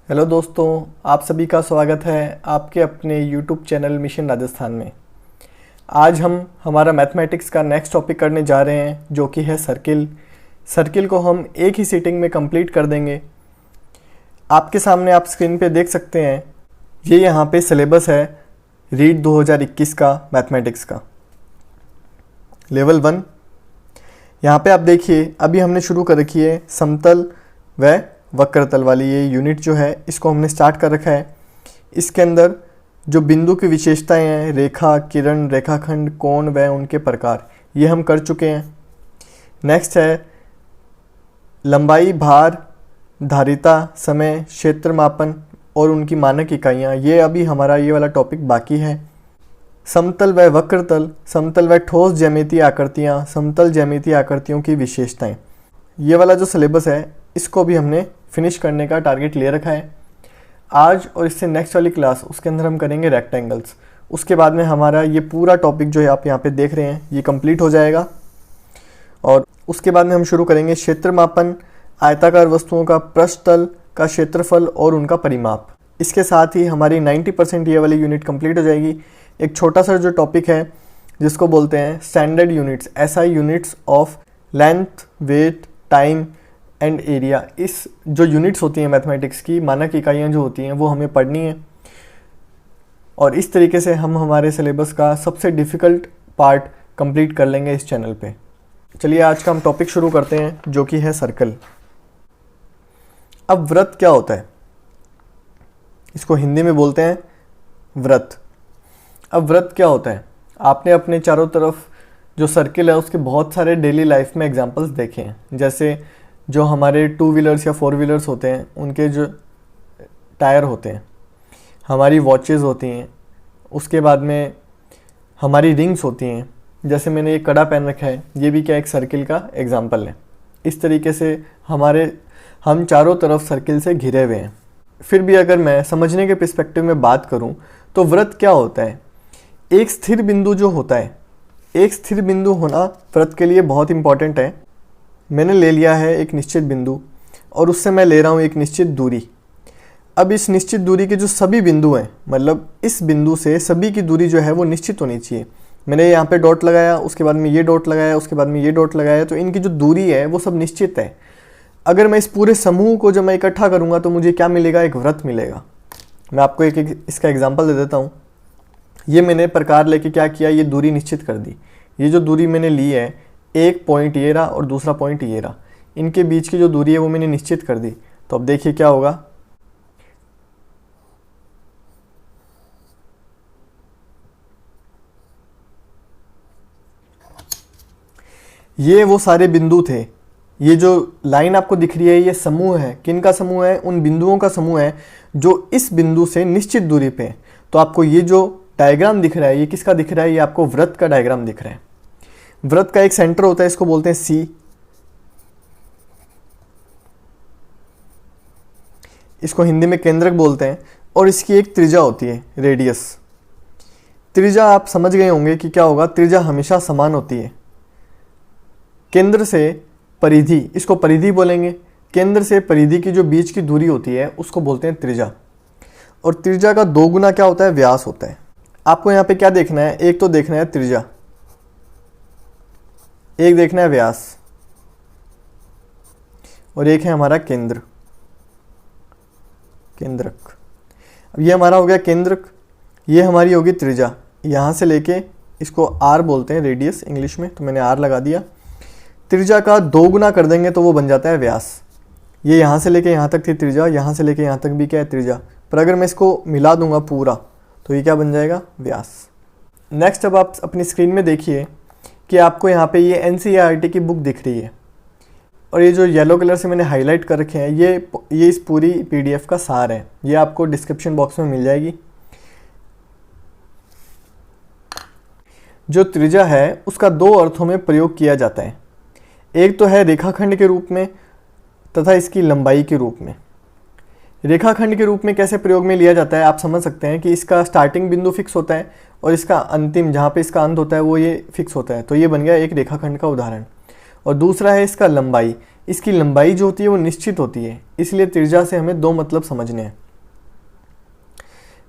Hello दोस्तों, आप सभी का स्वागत है आपके अपने यूट्यूब चैनल मिशन राजस्थान में। आज हम हमारा मैथमेटिक्स का नेक्स्ट टॉपिक करने जा रहे हैं जो कि है सर्किल। सर्किल को हम एक ही सीटिंग में कंप्लीट कर देंगे। आपके सामने आप स्क्रीन पे देख सकते हैं, ये यहाँ पे सिलेबस है रीड 2021 का मैथमेटिक्स का लेवल 1। यहाँ पे आप देखिए, अभी हमने शुरू कर रखी है समतल व वक्रतल वाली ये यूनिट जो है, इसको हमने स्टार्ट कर रखा है। इसके अंदर जो बिंदु की विशेषताएं हैं, रेखा, किरण, रेखाखंड, कोण व उनके प्रकार, ये हम कर चुके हैं। नेक्स्ट है लंबाई, भार, धारिता, समय, क्षेत्र मापन और उनकी मानक इकाइयाँ। ये अभी हमारा ये वाला टॉपिक बाकी है। समतल व वक्रतल, समतल व ठोस ज्यामितीय आकृतियाँ, समतल ज्यामितीय आकृतियों की विशेषताएं, ये वाला जो सिलेबस है इसको भी हमने फिनिश करने का टारगेट ले रखा है। आज और इससे नेक्स्ट वाली क्लास, उसके अंदर हम करेंगे रेक्टेंगल्स। उसके बाद में हमारा ये पूरा टॉपिक जो है आप यहाँ पे देख रहे हैं ये कंप्लीट हो जाएगा। और उसके बाद में हम शुरू करेंगे क्षेत्र मापन, आयताकार वस्तुओं का पृष्ठ तल का क्षेत्रफल और उनका परिमाप। इसके साथ ही हमारी 90% ये वाली यूनिट कंप्लीट हो जाएगी। एक छोटा सा जो टॉपिक है जिसको बोलते हैं standard units, SI units of length, weight, time and area. इस जो यूनिट्स होती हैं मैथमेटिक्स की, मानक इकाइयाँ जो होती हैं, वो हमें पढ़नी है। और इस तरीके से हम हमारे सिलेबस का सबसे डिफ़िकल्ट पार्ट कंप्लीट कर लेंगे इस चैनल पे। चलिए आज का हम टॉपिक शुरू करते हैं जो कि है सर्कल। अब वृत्त क्या होता है, इसको हिंदी में बोलते हैं वृत्त। अब वृत्त क्या होता है, आपने अपने चारों तरफ जो सर्किल है उसके बहुत सारे डेली लाइफ में एग्जांपल्स देखे हैं। जैसे जो हमारे 2 व्हीलर्स या 4 व्हीलर्स होते हैं, उनके जो टायर होते हैं, हमारी वॉचेस होती हैं, उसके बाद में हमारी रिंग्स होती हैं। जैसे मैंने ये कड़ा पहन रखा है, ये भी क्या एक सर्किल का एग्जांपल है। इस तरीके से हम चारों तरफ सर्किल से घिरे हुए हैं। फिर भी अगर मैं समझने के पर्सपेक्टिव में बात करूं तो वृत्त क्या होता है, एक स्थिर बिंदु जो होता है, एक स्थिर बिंदु होना वृत्त के लिए बहुत इंपॉर्टेंट है। मैंने ले लिया है एक निश्चित बिंदु और उससे मैं ले रहा हूँ एक निश्चित दूरी। अब इस निश्चित दूरी के जो सभी बिंदु हैं, मतलब इस बिंदु से सभी की दूरी जो है वो निश्चित होनी चाहिए। मैंने यहाँ पे डॉट लगाया, उसके बाद में ये डॉट लगाया, उसके बाद में ये डॉट लगाया, तो इनकी जो दूरी है वो सब निश्चित है। अगर मैं इस पूरे समूह को जब मैं इकट्ठा करूँगा तो मुझे क्या मिलेगा, एक वृत्त मिलेगा। मैं आपको एक इसका एग्जाम्पल दे देता हूँ। ये मैंने प्रकार लेके क्या किया, ये दूरी निश्चित कर दी। ये जो दूरी मैंने ली है, एक पॉइंट ये रहा और दूसरा पॉइंट ये रहा, इनके बीच की जो दूरी है वो मैंने निश्चित कर दी। तो अब देखिए क्या होगा, ये वो सारे बिंदु थे। ये जो लाइन आपको दिख रही है ये समूह है। किन का समूह है, उन बिंदुओं का समूह है जो इस बिंदु से निश्चित दूरी पे है। तो आपको ये जो डायग्राम दिख रहा है, ये किसका दिख रहा है, ये आपको वृत्त का डायग्राम दिख रहा है। वृत्त का एक सेंटर होता है, इसको बोलते हैं C। इसको हिंदी में केंद्रक बोलते हैं। और इसकी एक त्रिज्या होती है, रेडियस। त्रिज्या आप समझ गए होंगे कि क्या होगा, त्रिज्या हमेशा समान होती है। केंद्र से परिधि, इसको परिधि बोलेंगे। केंद्र से परिधि की जो बीच की दूरी होती है उसको बोलते हैं त्रिज्या। और त्रिज्या का 2 गुना क्या होता है, व्यास होता है। आपको यहाँ पे क्या देखना है, एक तो देखना है त्रिज्या, एक देखना है व्यास, और एक है हमारा केंद्रक। अब ये हमारा हो गया केंद्रक, ये हमारी होगी त्रिज्या। यहाँ से लेके इसको R बोलते हैं, रेडियस इंग्लिश में, तो मैंने R लगा दिया। त्रिज्या का 2 गुना कर देंगे तो वो बन जाता है व्यास। ये यहाँ से लेके यहाँ तक थी त्रिज्या, यहाँ से लेके यहाँ तक भी क्या है त्रिज्या, पर अगर मैं इसको मिला दूंगा पूरा तो ये क्या बन जाएगा, व्यास। नेक्स्ट अब आप अपनी स्क्रीन में देखिए कि आपको यहाँ पे ये NCERT की बुक दिख रही है, और ये जो येलो कलर से मैंने हाईलाइट कर रखे हैं ये इस पूरी PDF का सार है। ये आपको डिस्क्रिप्शन बॉक्स में मिल जाएगी। जो त्रिज्या है उसका 2 अर्थों में प्रयोग किया जाता है। एक तो है रेखाखंड के रूप में तथा इसकी लंबाई के रूप में। रेखाखंड के रूप में कैसे प्रयोग में लिया जाता है, आप समझ सकते हैं कि इसका स्टार्टिंग बिंदु फिक्स होता है और इसका अंतिम जहाँ पे इसका अंत होता है वो ये फिक्स होता है। तो ये बन गया एक रेखाखंड का उदाहरण। और दूसरा है इसका लंबाई। इसकी लंबाई जो होती है वो निश्चित होती है, इसलिए त्रिज्या से हमें दो मतलब समझने हैं।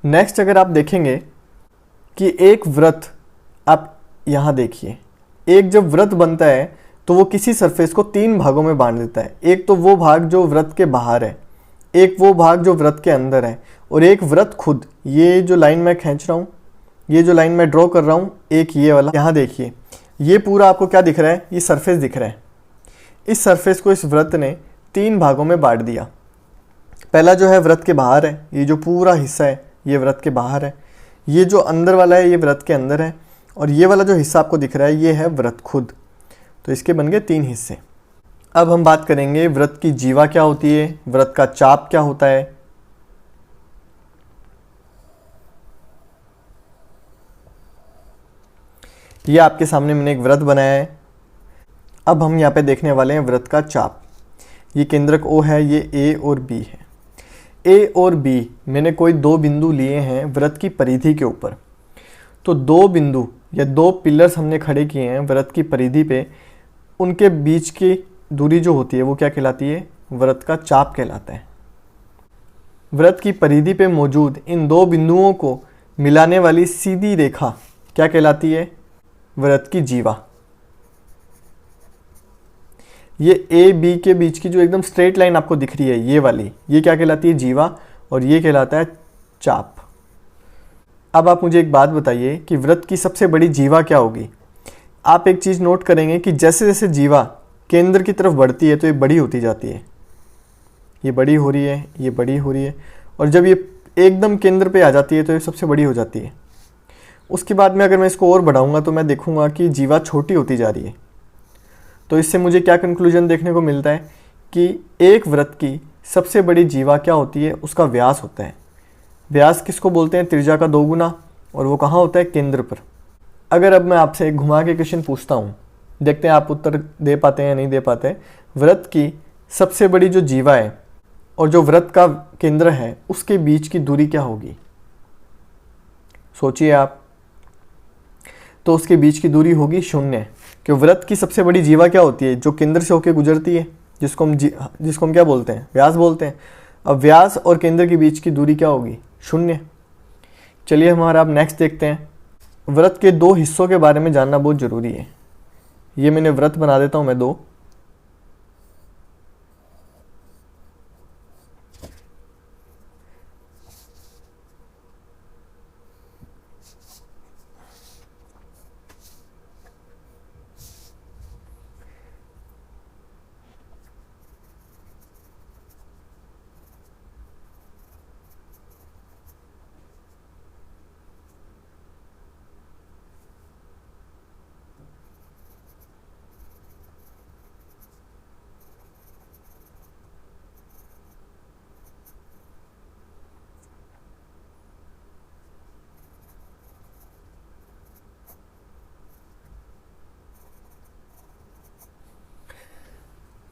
नेक्स्ट अगर आप देखेंगे कि एक वृत्त, आप यहाँ देखिए, एक जब वृत्त बनता है तो वो किसी सरफेस को तीन भागों में बांट देता है। एक तो वो भाग जो वृत्त के बाहर है, एक वो भाग जो वृत्त के अंदर है, और एक वृत्त खुद। ये जो लाइन मैं खींच रहा हूँ, ये जो लाइन मैं ड्रॉ कर रहा हूँ, एक ये वाला, यहाँ देखिए, ये पूरा आपको क्या दिख रहा है, ये सरफेस दिख रहा है। इस सरफेस को इस वृत्त ने तीन भागों में बांट दिया। पहला जो है वृत्त के बाहर है, ये जो पूरा हिस्सा है ये वृत्त के बाहर है। ये जो अंदर वाला है ये वृत्त के अंदर है, और ये वाला जो हिस्सा आपको दिख रहा है ये है वृत्त खुद। तो इसके बन गए तीन हिस्से। अब हम बात करेंगे वृत्त की जीवा क्या होती है, वृत्त का चाप क्या होता है। ये आपके सामने मैंने एक वृत्त बनाया है। अब हम यहाँ पे देखने वाले हैं वृत्त का चाप। ये केंद्रक O है, ये A और B है। A और B मैंने कोई दो बिंदु लिए हैं वृत्त की परिधि के ऊपर। तो दो बिंदु या दो पिलर्स हमने खड़े किए हैं वृत्त की परिधि पे, उनके बीच की दूरी जो होती है वो क्या कहलाती है, वृत्त का चाप कहलाता है। वृत्त की परिधि पे मौजूद इन दो बिंदुओं को मिलाने वाली सीधी रेखा क्या कहलाती है, वृत्त की जीवा। ये ए बी के बीच की जो एकदम स्ट्रेट लाइन आपको दिख रही है ये वाली, ये क्या कहलाती है, जीवा, और ये कहलाता है चाप। अब आप मुझे एक बात बताइए कि वृत्त की सबसे बड़ी जीवा क्या होगी। आप एक चीज़ नोट करेंगे कि जैसे जैसे जीवा केंद्र की तरफ बढ़ती है तो ये बड़ी होती जाती है, ये बड़ी हो रही है, ये बड़ी हो रही है, और जब ये एकदम केंद्र पे आ जाती है तो ये सबसे बड़ी हो जाती है। उसके बाद में अगर मैं इसको और बढ़ाऊंगा तो मैं देखूंगा कि जीवा छोटी होती जा रही है। तो इससे मुझे क्या कंक्लूजन देखने को मिलता है कि एक वृत्त की सबसे बड़ी जीवा क्या होती है, उसका व्यास होता है। व्यास किसको बोलते हैं, त्रिज्या का दोगुना, और वो कहाँ होता है, केंद्र पर। अगर अब मैं आपसे एक घुमा के क्वेश्चन पूछता हूँ, देखते हैं आप उत्तर दे पाते हैं या नहीं दे पाते। वृत्त की सबसे बड़ी जो जीवा है और जो वृत्त का केंद्र है उसके बीच की दूरी क्या होगी, सोचिए आप। तो उसके बीच की दूरी होगी 0, कि वृत्त की सबसे बड़ी जीवा क्या होती है, जो केंद्र से होकर गुजरती है, जिसको हम क्या बोलते हैं, व्यास बोलते हैं। अब व्यास और केंद्र के बीच की दूरी क्या होगी, 0। चलिए हमारा अब नेक्स्ट देखते हैं। वृत्त के दो हिस्सों के बारे में जानना बहुत ज़रूरी है। ये मैंने वृत्त बना देता हूँ मैं दो।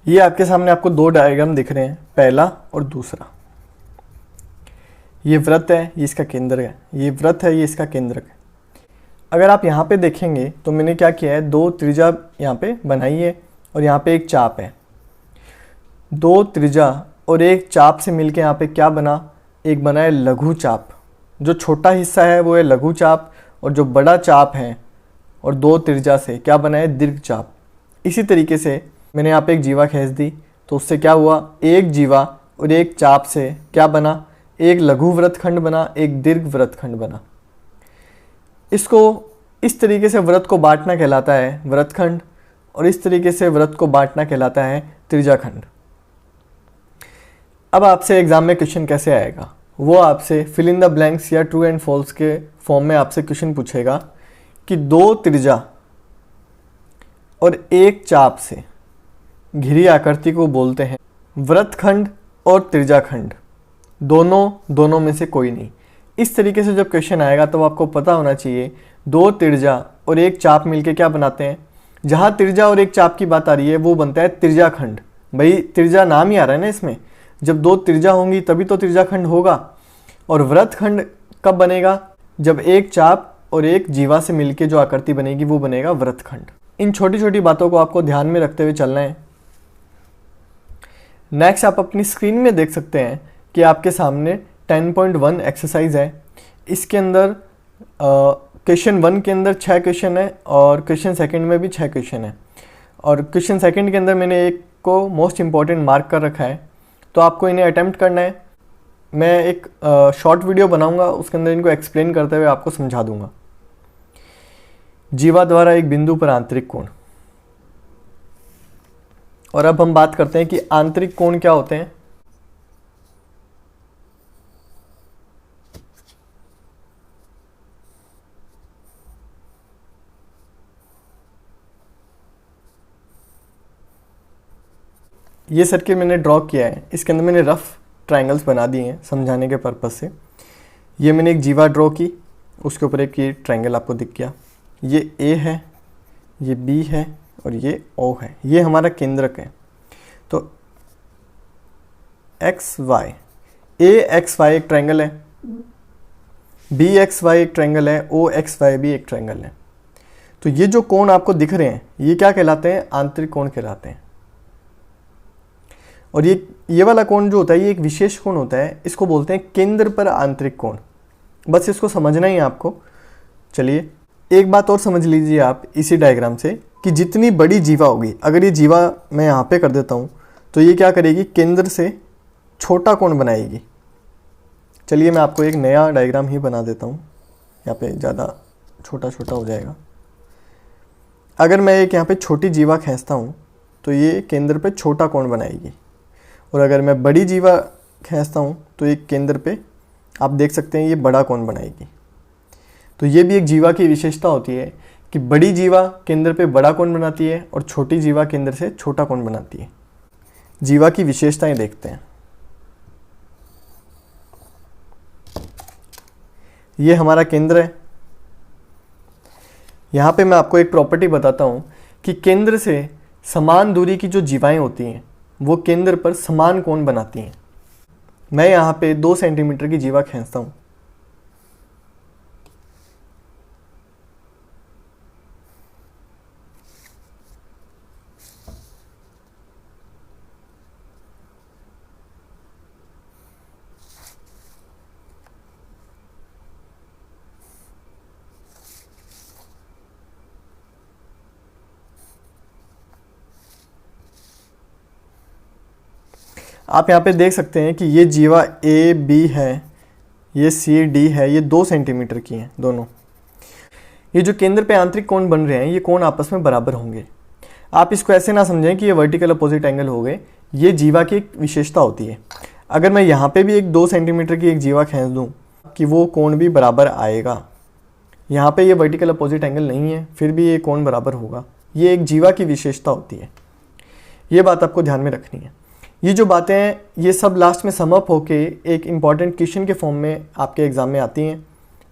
ये आपके सामने आपको दो डायग्राम दिख रहे हैं, पहला और दूसरा। ये वृत्त है, ये इसका केंद्र है, ये वृत्त है, ये इसका केंद्रक है। अगर आप यहाँ पे देखेंगे तो मैंने क्या किया है, दो त्रिज्या यहाँ पे बनाई है और यहाँ पे एक चाप है। दो त्रिज्या और एक चाप से मिलके यहाँ पे क्या बना, एक बना है लघु चाप। जो छोटा हिस्सा है वो है लघु चाप, और जो बड़ा चाप है और दो त्रिज्या से क्या बना है, दीर्घ चाप। इसी तरीके से मैंने यहाँ पे एक जीवा खींच दी तो उससे क्या हुआ, एक जीवा और एक चाप से क्या बना, एक लघु वृत्तखंड बना, एक दीर्घ वृत्तखंड बना। इसको इस तरीके से वृत्त को बांटना कहलाता है वृत्तखंड, और इस तरीके से वृत्त को बांटना कहलाता है त्रिज्याखंड। अब आपसे एग्जाम में क्वेश्चन कैसे आएगा, वो आपसे फिल इन द ब्लैंक्स या ट्रू एंड फॉल्स के फॉर्म में आपसे क्वेश्चन पूछेगा कि दो त्रिज्या और एक चाप से घिरी आकृति को बोलते हैं वृत्तखंड और त्रिज्याखंड, दोनों में से कोई नहीं। इस तरीके से जब क्वेश्चन आएगा तो आपको पता होना चाहिए दो त्रिज्या और एक चाप मिलके क्या बनाते हैं। जहाँ त्रिज्या और एक चाप की बात आ रही है वो बनता है त्रिज्याखंड। भाई त्रिज्या नाम ही आ रहा है ना इसमें, जब दो त्रिज्या होंगी तभी तो त्रिज्याखंड होगा। और वृत्तखंड कब बनेगा, जब एक चाप और एक जीवा से मिलके जो आकृति बनेगी वो बनेगा वृत्तखंड। इन छोटी छोटी बातों को आपको ध्यान में रखते हुए चलना है। नेक्स्ट आप अपनी स्क्रीन में देख सकते हैं कि आपके सामने 10.1 एक्सरसाइज है। इसके अंदर क्वेश्चन 1 के अंदर 6 क्वेश्चन है और क्वेश्चन सेकंड में भी 6 क्वेश्चन है, और क्वेश्चन सेकंड के अंदर मैंने एक को मोस्ट इम्पॉर्टेंट मार्क कर रखा है, तो आपको इन्हें अटेम्प्ट करना है। मैं एक शॉर्ट वीडियो बनाऊंगा, उसके अंदर इनको एक्सप्लेन करते हुए आपको समझा दूंगा। जीवा द्वारा एक बिंदु पर आंतरिक कोण। और अब हम बात करते हैं कि आंतरिक कोण क्या होते हैं। ये सर्किल मैंने ड्रॉ किया है, इसके अंदर मैंने रफ ट्रायंगल्स बना दिए हैं समझाने के पर्पज़ से। ये मैंने एक जीवा ड्रॉ की, उसके ऊपर एक ये ट्रायंगल आपको दिख गया। ये ए है, ये बी है और ये ओ है। ये हमारा केंद्रक है। तो एक्स वाई, ए एक्स वाई एक ट्रायंगल है, बी एक्स वाई एक ट्रायंगल है, ओ एक्स वाई भी एक ट्रायंगल है। तो ये जो कोण आपको दिख रहे हैं ये क्या कहलाते हैं? आंतरिक कोण कहलाते हैं। और ये वाला कोण जो होता है ये एक विशेष कोण होता है, इसको बोलते हैं केंद्र पर आंतरिक कोण। बस इसको समझना ही है आपको। चलिए एक बात और समझ लीजिए आप इसी डायग्राम से कि जितनी बड़ी जीवा होगी, अगर ये जीवा मैं यहाँ पे कर देता हूँ तो ये क्या करेगी? केंद्र से छोटा कोण बनाएगी। चलिए मैं आपको एक नया डायग्राम ही बना देता हूँ, यहाँ पे ज़्यादा छोटा छोटा हो जाएगा। अगर मैं एक यहाँ पे छोटी जीवा खींचता हूँ तो ये केंद्र पे छोटा कोण बनाएगी, और अगर मैं बड़ी जीवा खींचता हूँ तो ये केंद्र पे आप देख सकते हैं ये बड़ा कोण बनाएगी। तो ये भी एक जीवा की विशेषता होती है कि बड़ी जीवा केंद्र पे बड़ा कोण बनाती है और छोटी जीवा केंद्र से छोटा कोण बनाती है। जीवा की विशेषताएं देखते हैं। ये हमारा केंद्र है। यहाँ पे मैं आपको एक प्रॉपर्टी बताता हूँ कि केंद्र से समान दूरी की जो जीवाएं होती हैं वो केंद्र पर समान कोण बनाती हैं। मैं यहाँ पे 2 सेंटीमीटर की जीवा खींचता हूँ। आप यहाँ पे देख सकते हैं कि ये जीवा ए बी है, ये सी डी है, ये 2 सेंटीमीटर की हैं दोनों। ये जो केंद्र पे आंतरिक कोण बन रहे हैं ये कोण आपस में बराबर होंगे। आप इसको ऐसे ना समझें कि ये वर्टिकल अपोजिट एंगल हो गए, ये जीवा की एक विशेषता होती है। अगर मैं यहाँ पे भी एक 2 सेंटीमीटर की एक जीवा खींच दूँ कि वो कोण भी बराबर आएगा। यहाँ पे ये वर्टिकल अपोजिट एंगल नहीं है, फिर भी ये कोण बराबर होगा। ये एक जीवा की विशेषता होती है, ये बात आपको ध्यान में रखनी है। ये जो बातें हैं ये सब लास्ट में सम अप होके एक इम्पॉर्टेंट क्वेश्चन के फॉर्म में आपके एग्ज़ाम में आती हैं।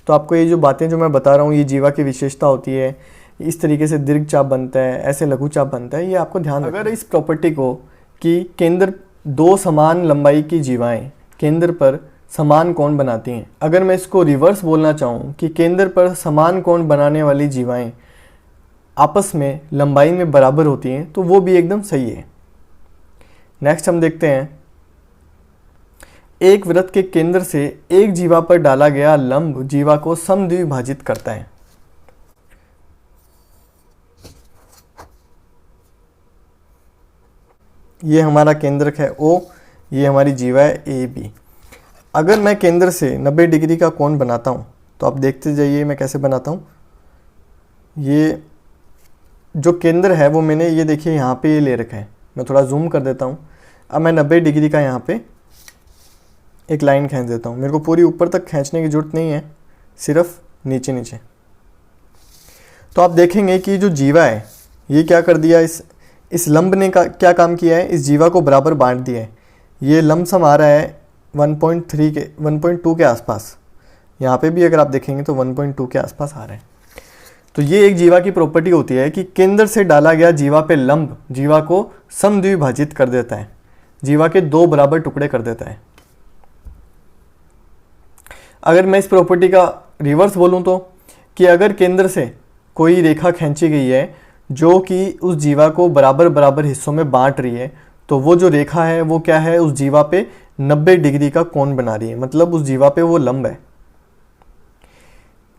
तो आपको ये जो बातें जो मैं बता रहा हूँ ये जीवा की विशेषता होती है, इस तरीके से दीर्घ चाप बनता है, ऐसे लघु चाप बनता है, ये आपको ध्यान रखना है। अगर इस प्रॉपर्टी को कि केंद्र 2 समान लंबाई की जीवाएँ केंद्र पर समान कोण बनाती हैं, अगर मैं इसको रिवर्स बोलना चाहूँ कि केंद्र पर समान कोण बनाने वाली जीवाएँ आपस में लंबाई में बराबर होती हैं, तो वो भी एकदम सही है। नेक्स्ट हम देखते हैं, एक वृत्त के केंद्र से एक जीवा पर डाला गया लंब जीवा को समद्विभाजित करता है। ये हमारा केंद्रक है O, ये हमारी जीवा है ए बी। अगर मैं केंद्र से 90 डिग्री का कोण बनाता हूँ तो आप देखते जाइए मैं कैसे बनाता हूँ। ये जो केंद्र है वो मैंने ये देखिए यहाँ पे ये ले रखा है, मैं थोड़ा जूम कर देता हूँ। अब मैं 90 डिग्री का यहाँ पे एक लाइन खींच देता हूँ। मेरे को पूरी ऊपर तक खींचने की ज़रूरत नहीं है, सिर्फ नीचे नीचे। तो आप देखेंगे कि जो जीवा है ये क्या कर दिया, इस लंब ने क्या काम किया है, इस जीवा को बराबर बांट दिया है। ये लमसम आ रहा है 1.2 के आसपास। यहाँ पे भी अगर आप देखेंगे तो 1.2 के आसपास आ रहा है। तो ये एक जीवा की प्रॉपर्टी होती है कि केंद्र से डाला गया जीवा पे लंब जीवा को समद्विभाजित कर देता है, जीवा के 2 बराबर टुकड़े कर देता है। अगर मैं इस प्रॉपर्टी का रिवर्स बोलूं तो कि अगर केंद्र से कोई रेखा खींची गई है जो कि उस जीवा को बराबर बराबर हिस्सों में बांट रही है, तो वो जो रेखा है वो क्या है, उस जीवा पे 90 डिग्री का कोण बना रही है, मतलब उस जीवा पे वो लंब है।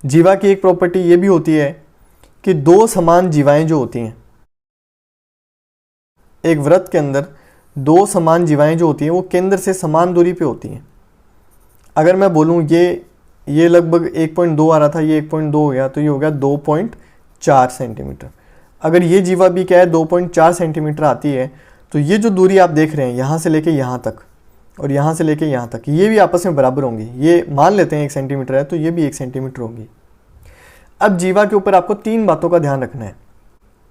जीवा की एक प्रॉपर्टी ये भी होती है कि दो समान जीवाएं जो होती हैं, एक वृत्त के अंदर दो समान जीवाएं जो होती हैं वो केंद्र से समान दूरी पे होती हैं। अगर मैं बोलूँ ये लगभग 1.2 आ रहा था, ये 1.2 हो गया, तो ये हो गया 2.4 सेंटीमीटर। अगर ये जीवा भी क्या है 2.4 सेंटीमीटर आती है, तो ये जो दूरी आप देख रहे हैं यहाँ से लेके यहाँ तक और यहाँ से लेके यहाँ तक, ये भी आपस में बराबर होंगी। ये मान लेते हैं 1 सेंटीमीटर है, तो ये भी 1 सेंटीमीटर होगी। अब जीवा के ऊपर आपको 3 बातों का ध्यान रखना है।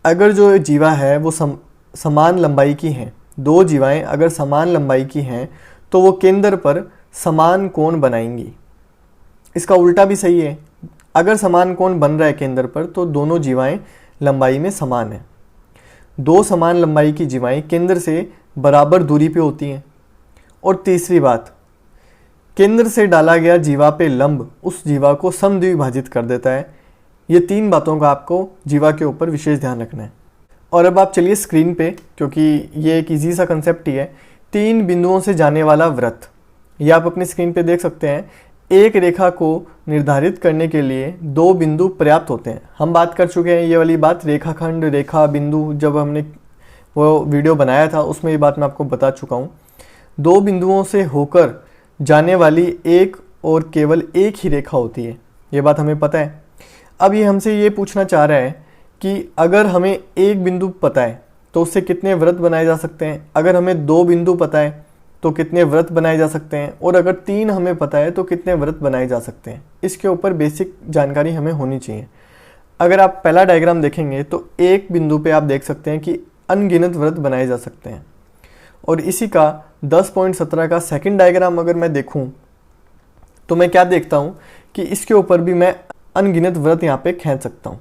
अगर जो जीवा है वो समान लंबाई की हैं, दो जीवाएं अगर समान लंबाई की हैं तो वो केंद्र पर समान कोण बनाएंगी। इसका उल्टा भी सही है, अगर समान कोण बन रहा है केंद्र पर तो दोनों जीवाएं लंबाई में समान हैं। दो समान लंबाई की जीवाएं केंद्र से बराबर दूरी पे होती हैं। और तीसरी बात, केंद्र से डाला गया जीवा पे लंब उस जीवा को समद्विभाजित कर देता है। ये 3 बातों का आपको जीवा के ऊपर विशेष ध्यान रखना है। और अब आप चलिए स्क्रीन पे, क्योंकि ये एक इजी सा कंसेप्ट ही है, 3 बिंदुओं से जाने वाला वृत्त, ये आप अपनी स्क्रीन पे देख सकते हैं। एक रेखा को निर्धारित करने के लिए 2 बिंदु पर्याप्त होते हैं। हम बात कर चुके हैं ये वाली बात, रेखाखंड, रेखा, बिंदु, जब हमने वो वीडियो बनाया था उसमें ये बात मैं आपको बता चुका हूँ। 2 बिंदुओं से होकर जाने वाली एक और केवल एक ही रेखा होती है, ये बात हमें पता है। अब ये हमसे ये पूछना चाह रहा है कि अगर हमें एक बिंदु पता है तो उससे कितने वृत्त बनाए जा सकते हैं, अगर हमें 2 बिंदु पता है तो कितने वृत्त बनाए जा सकते हैं, और अगर 3 हमें पता है तो कितने वृत्त बनाए जा सकते हैं। इसके ऊपर बेसिक जानकारी हमें होनी चाहिए। अगर आप पहला डायग्राम देखेंगे तो एक बिंदु पे आप देख सकते हैं कि अनगिनत वृत्त बनाए जा सकते हैं। और इसी का 10.17 का सेकंड डायग्राम अगर मैं देखूं तो मैं क्या देखता हूं कि इसके ऊपर भी मैं अनगिनत वृत्त यहाँ पे खींच सकता हूँ।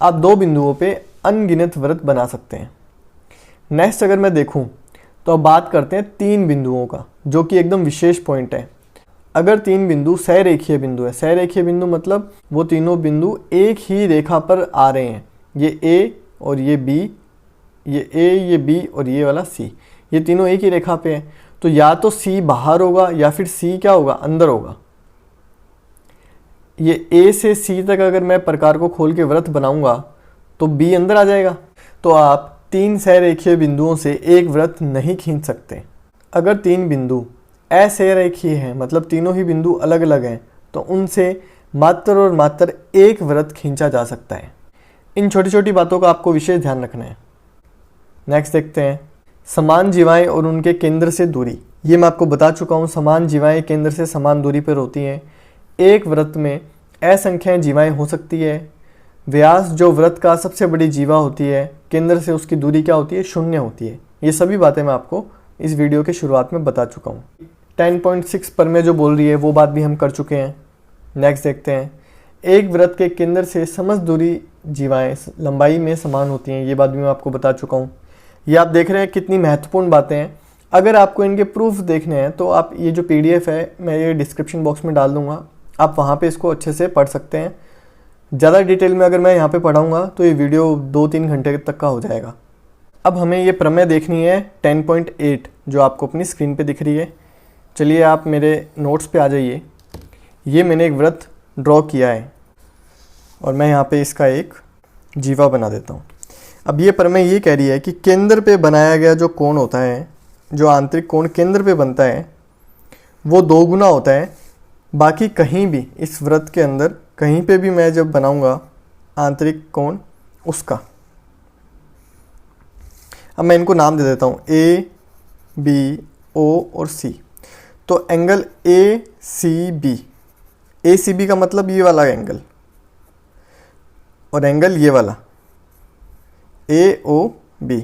आप 2 बिंदुओं पे अनगिनत वृत्त बना सकते हैं। नेक्स्ट अगर मैं देखूं तो अब बात करते हैं 3 बिंदुओं का, जो कि एकदम विशेष पॉइंट है। अगर 3 बिंदु सहरेखीय बिंदु है, सहरेखीय बिंदु मतलब वो तीनों बिंदु एक ही रेखा पर आ रहे हैं, ये A और ये B, ये A, ये B और ये वाला C, ये तीनों एक ही रेखा पे हैं, तो या तो C बाहर होगा या फिर C क्या होगा, अंदर होगा। ये A से C तक अगर मैं प्रकार को खोल के वृत्त बनाऊंगा तो B अंदर आ जाएगा। तो आप 3 सहरेखीय बिंदुओं से एक वृत्त नहीं खींच सकते। अगर 3 बिंदु असहरेखीय हैं, मतलब तीनों ही बिंदु अलग अलग हैं, तो उनसे मात्र और मात्र एक वृत्त खींचा जा सकता है। इन छोटी छोटी बातों का आपको विशेष ध्यान रखना है। नेक्स्ट देखते हैं समान जीवाएं और उनके केंद्र से दूरी। ये मैं आपको बता चुका हूँ, समान जीवाएं केंद्र से समान दूरी पर होती हैं। एक वृत्त में असंख्य जीवाएं हो सकती है। व्यास जो वृत्त का सबसे बड़ी जीवा होती है, केंद्र से उसकी दूरी क्या होती है, 0 होती है। ये सभी बातें मैं आपको इस वीडियो के शुरुआत में बता चुका हूँ। 10.6 पर में जो बोल रही है वो बात भी हम कर चुके हैं। नेक्स्ट देखते हैं एक वृत्त के केंद्र से समस्त दूरी जीवाएं लंबाई में समान होती हैं, ये बात भी मैं आपको बता चुका हूँ। ये आप देख रहे हैं कितनी महत्वपूर्ण बातें हैं। अगर आपको इनके प्रूफ देखने हैं तो आप ये जो PDF है मैं ये डिस्क्रिप्शन बॉक्स में डाल दूँगा, आप वहाँ पे इसको अच्छे से पढ़ सकते हैं। ज़्यादा डिटेल में अगर मैं यहाँ पे पढ़ाऊँगा तो ये वीडियो 2-3 घंटे तक का हो जाएगा। अब हमें ये प्रमेय देखनी है 10.8 जो आपको अपनी स्क्रीन पे दिख रही है। चलिए आप मेरे नोट्स पे आ जाइए। ये मैंने एक वृत्त ड्रॉ किया है और मैं यहाँ पे इसका एक जीवा बना देता हूँ। अब ये प्रमेय ये कह रही है कि केंद्र पे बनाया गया जो कोण होता है, जो आंतरिक कोण केंद्र पे बनता है, वो 2 गुना होता है बाकी कहीं भी इस वृत्त के अंदर कहीं पे भी मैं जब बनाऊंगा आंतरिक कोण उसका। अब मैं इनको नाम दे देता हूँ A, B, O और C। तो एंगल ACB, ACB का मतलब ये वाला एंगल, और एंगल ये वाला AOB।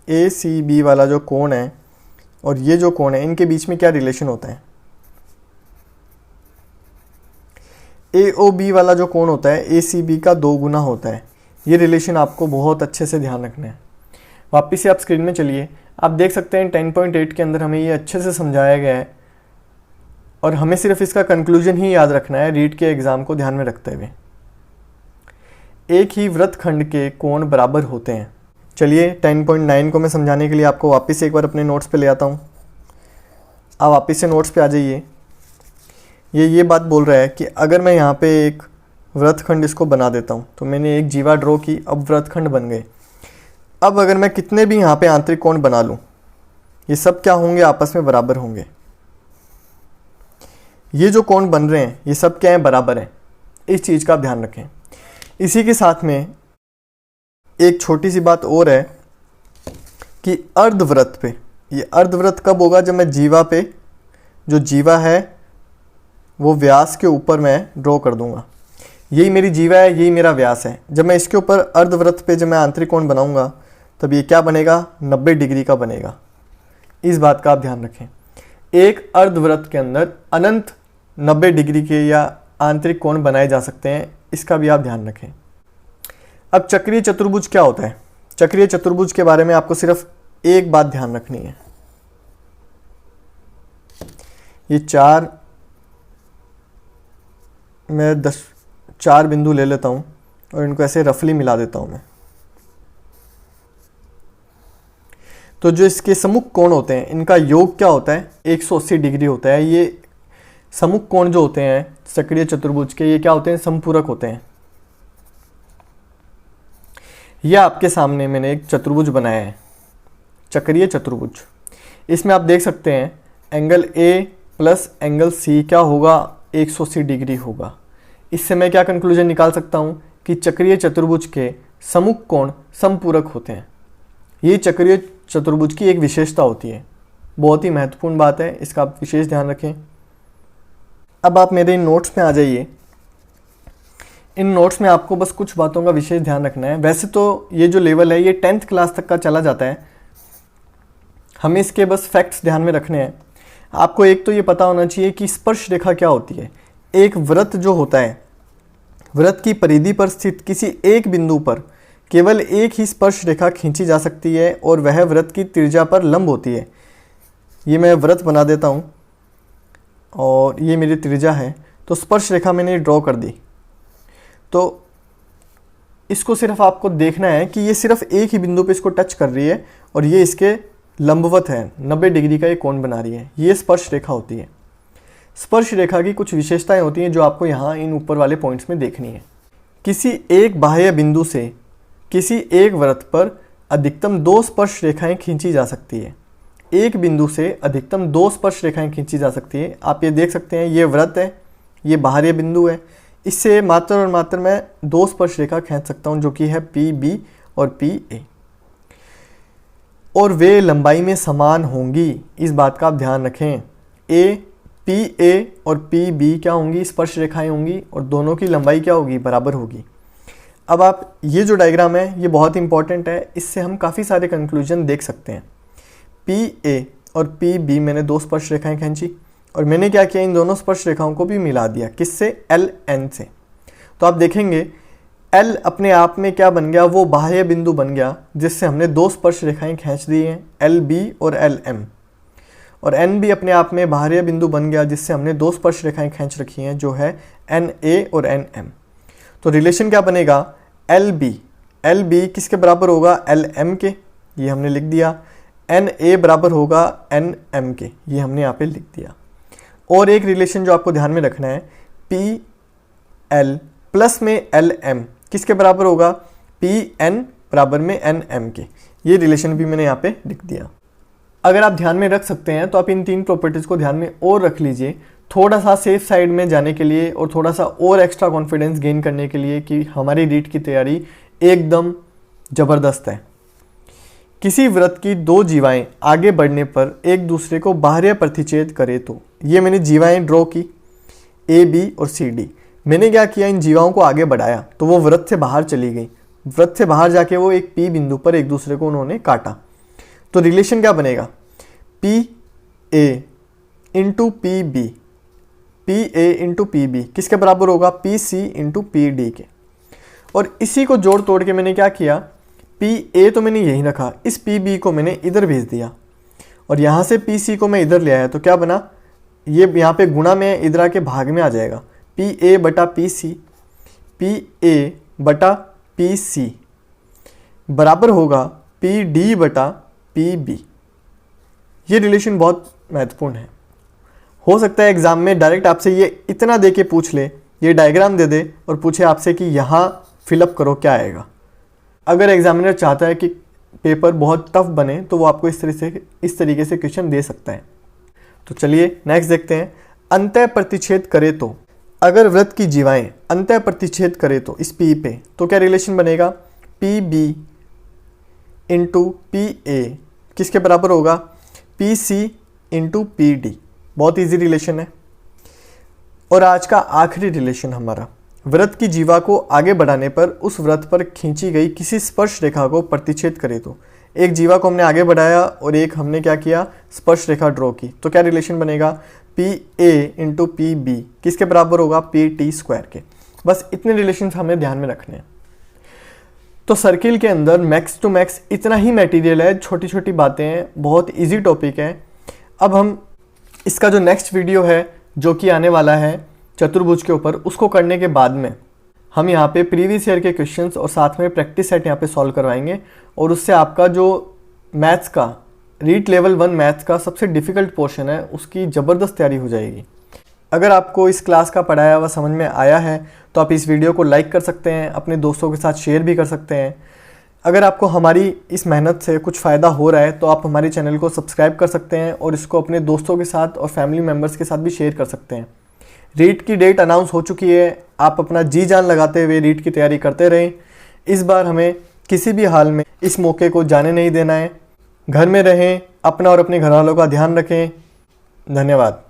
ACB वाला जो कोण है और ये जो कोण है, इनके बीच में क्या रिलेशन होता है? AOB वाला जो कोण होता है ACB का 2 गुना होता है। ये रिलेशन आपको बहुत अच्छे से ध्यान रखना है। वापस से आप स्क्रीन में चलिए, आप देख सकते हैं 10.8 के अंदर हमें ये अच्छे से समझाया गया है और हमें सिर्फ इसका कंक्लूजन ही याद रखना है रीट के एग्ज़ाम को ध्यान में रखते हुए। एक ही वृत्तखंड के कोण बराबर होते हैं। चलिए 10.9 को मैं समझाने के लिए आपको वापस से एक बार अपने नोट्स पे ले आता हूँ। आप वापस से नोट्स पे आ जाइए। ये बात बोल रहा है कि अगर मैं यहाँ पे एक वृत्तखंड इसको बना देता हूँ, तो मैंने एक जीवा ड्रॉ की, अब वृत्तखंड बन गए। अब अगर मैं कितने भी यहाँ पे आंतरिक कोण बना लूँ, ये सब क्या होंगे, आपस में बराबर होंगे। ये जो कोण बन रहे हैं ये सब क्या है, बराबर हैं। इस चीज़ का आप ध्यान रखें। इसी के साथ में एक छोटी सी बात और है कि अर्धवृत्त पे, ये अर्धवृत्त कब होगा, जब मैं जीवा पे, जो जीवा है वो व्यास के ऊपर मैं ड्रॉ कर दूंगा। यही मेरी जीवा है, यही मेरा व्यास है। जब मैं इसके ऊपर अर्धवृत्त पे जब मैं आंतरिक कोण बनाऊंगा, तब ये क्या बनेगा, 90 डिग्री का बनेगा। इस बात का आप ध्यान रखें। एक अर्धवृत्त के अंदर अनंत 90 डिग्री के या आंतरिक कोण बनाए जा सकते हैं, इसका भी आप ध्यान रखें। अब चक्रीय चतुर्भुज क्या होता है? चक्रीय चतुर्भुज के बारे में आपको सिर्फ एक बात ध्यान रखनी है। ये मैं 4 बिंदु ले लेता हूं और इनको ऐसे रफली मिला देता हूं मैं। तो जो इसके सम्मुख कोण होते हैं, इनका योग क्या होता है, 180 डिग्री होता है। ये सम्मुख कोण जो होते हैं चक्रीय चतुर्भुज के, ये क्या होते हैं, समपूरक होते हैं। यह आपके सामने मैंने एक चतुर्भुज बनाया है, चक्रीय चतुर्भुज। इसमें आप देख सकते हैं angle A plus angle C क्या होगा, 180 डिग्री होगा। इससे मैं क्या कंक्लूजन निकाल सकता हूँ कि चक्रीय चतुर्भुज के सम्मुख कोण समपूरक होते हैं। ये चक्रीय चतुर्भुज की एक विशेषता होती है, बहुत ही महत्वपूर्ण बात है, इसका आप विशेष ध्यान रखें। अब आप मेरे इन नोट्स में आ जाइए। इन नोट्स में आपको बस कुछ बातों का विशेष ध्यान रखना है। वैसे तो ये जो लेवल है ये 10th क्लास तक का चला जाता है, हमें इसके बस फैक्ट्स ध्यान में रखने हैं। आपको एक तो ये पता होना चाहिए कि स्पर्श रेखा क्या होती है। एक वृत्त जो होता है, वृत्त की परिधि पर स्थित किसी एक बिंदु पर केवल एक ही स्पर्श रेखा खींची जा सकती है और वह वृत्त की त्रिज्या पर लंब होती है। ये मैं वृत्त बना देता हूँ और ये मेरी त्रिज्या है, तो स्पर्श रेखा मैंने ड्रॉ कर दी। तो इसको सिर्फ आपको देखना है कि ये सिर्फ एक ही बिंदु पे इसको टच कर रही है और ये इसके लंबवत है, 90 डिग्री का ये कोण बना रही है। ये स्पर्श रेखा होती है। स्पर्श रेखा की कुछ विशेषताएं होती हैं जो आपको यहाँ इन ऊपर वाले पॉइंट्स में देखनी है। किसी एक बाह्य बिंदु से किसी एक वृत्त पर अधिकतम 2 स्पर्श रेखाएं खींची जा सकती है। एक बिंदु से अधिकतम 2 स्पर्श रेखाएं खींची जा सकती है। आप ये देख सकते हैं, ये वृत्त है, ये बाहरी बिंदु है। इससे मात्र और मात्र मैं 2 स्पर्श रेखा खींच सकता हूँ, जो कि है PB और PA, और वे लंबाई में समान होंगी। इस बात का आप ध्यान रखें। PA और PB क्या होंगी, स्पर्श रेखाएं होंगी और दोनों की लंबाई क्या होगी, बराबर होगी। अब आप ये जो डायग्राम है ये बहुत इंपॉर्टेंट है, इससे हम काफ़ी सारे कंक्लूजन देख सकते हैं। PA और PB मैंने 2 स्पर्श रेखाएं खींची और मैंने क्या किया, इन दोनों स्पर्श रेखाओं को भी मिला दिया। किससे, LN से। तो आप देखेंगे L अपने आप में क्या बन गया, वो बाह्य बिंदु बन गया जिससे हमने 2 स्पर्श रेखाएं खींच दी हैं, LB और LM। और N भी अपने आप में बाह्य बिंदु बन गया जिससे हमने 2 स्पर्श रेखाएं खींच रखी हैं, जो है NA और NM। तो रिलेशन क्या बनेगा, LB किसके बराबर होगा, LM के, ये हमने लिख दिया। NA बराबर होगा NM के, ये हमने यहाँ पे लिख दिया। और एक रिलेशन जो आपको ध्यान में रखना है, PL प्लस में LM किसके बराबर होगा, PN बराबर में NM के। ये रिलेशन भी मैंने यहाँ पे लिख दिया। अगर आप ध्यान में रख सकते हैं तो आप इन 3 प्रॉपर्टीज़ को ध्यान में और रख लीजिए, थोड़ा सा सेफ साइड में जाने के लिए और थोड़ा सा और एक्स्ट्रा कॉन्फिडेंस गेन करने के लिए कि हमारी रीट की तैयारी एकदम ज़बरदस्त है। किसी वृत्त की 2 जीवाएं आगे बढ़ने पर एक दूसरे को बाह्य प्रतिच्छेद करे तो, ये मैंने जीवाएं ड्रॉ की AB और CD। मैंने क्या किया, इन जीवाओं को आगे बढ़ाया तो वो वृत्त से बाहर चली गई। वृत्त से बाहर जाके वो एक P बिंदु पर एक दूसरे को उन्होंने काटा। तो रिलेशन क्या बनेगा, PA into PB, PA into PB किसके बराबर होगा, PC इंटू PD के। और इसी को जोड़ तोड़ के मैंने क्या किया, PA तो मैंने यहीं रखा, इस PB को मैंने इधर भेज दिया और यहाँ से PC को मैं इधर ले आया, तो क्या बना, ये यहाँ पे गुणा में इधर आके भाग में आ जाएगा। PA बटा PC, PA बटा PC बराबर होगा PD/PB। ये रिलेशन बहुत महत्वपूर्ण है। हो सकता है एग्ज़ाम में डायरेक्ट आपसे ये इतना दे के पूछ ले, ये डायग्राम दे दे और पूछे आपसे कि यहाँ फिलअप करो, क्या आएगा। अगर एग्जामिनर चाहता है कि पेपर बहुत टफ बने तो वो आपको इस तरीके से क्वेश्चन दे सकता है। तो चलिए नेक्स्ट देखते हैं। अंतः प्रतिच्छेद करे तो, अगर वृत्त की जीवाएं अंतः प्रतिच्छेद करे तो इस P पे, तो क्या रिलेशन बनेगा? PB इंटू PA किसके बराबर होगा? PC into PD। बहुत इजी रिलेशन है। और आज का आखिरी रिलेशन हमारा, वृत्त की जीवा को आगे बढ़ाने पर उस वृत्त पर खींची गई किसी स्पर्श रेखा को प्रतिच्छेद करे तो। एक जीवा को हमने आगे बढ़ाया और एक हमने क्या किया? स्पर्श रेखा ड्रॉ की, तो क्या रिलेशन बनेगा? PA इंटू PB किसके बराबर होगा? PT² के। बस इतने रिलेशन हमें ध्यान में रखने हैं। तो सर्किल के अंदर मैक्स टू मैक्स इतना ही मटेरियल है, छोटी छोटी बातें हैं, बहुत इजी टॉपिक है। अब हम इसका जो नेक्स्ट वीडियो है जो कि आने वाला है चतुर्भुज के ऊपर, उसको करने के बाद में हम यहाँ पे प्रीवियस ईयर के क्वेश्चंस और साथ में प्रैक्टिस सेट यहाँ पे सॉल्व करवाएंगे और उससे आपका जो मैथ्स का रीट लेवल 1 मैथ्स का सबसे डिफ़िकल्ट पोर्शन है उसकी ज़बरदस्त तैयारी हो जाएगी। अगर आपको इस क्लास का पढ़ाया हुआ समझ में आया है तो आप इस वीडियो को लाइक कर सकते हैं, अपने दोस्तों के साथ शेयर भी कर सकते हैं। अगर आपको हमारी इस मेहनत से कुछ फ़ायदा हो रहा है तो आप हमारे चैनल को सब्सक्राइब कर सकते हैं और इसको अपने दोस्तों के साथ और फैमिली मेम्बर्स के साथ भी शेयर कर सकते हैं। रीट की डेट अनाउंस हो चुकी है, आप अपना जी जान लगाते हुए रीट की तैयारी करते रहें। इस बार हमें किसी भी हाल में इस मौके को जाने नहीं देना है। घर में रहें, अपना और अपने घर वालों का ध्यान रखें। धन्यवाद।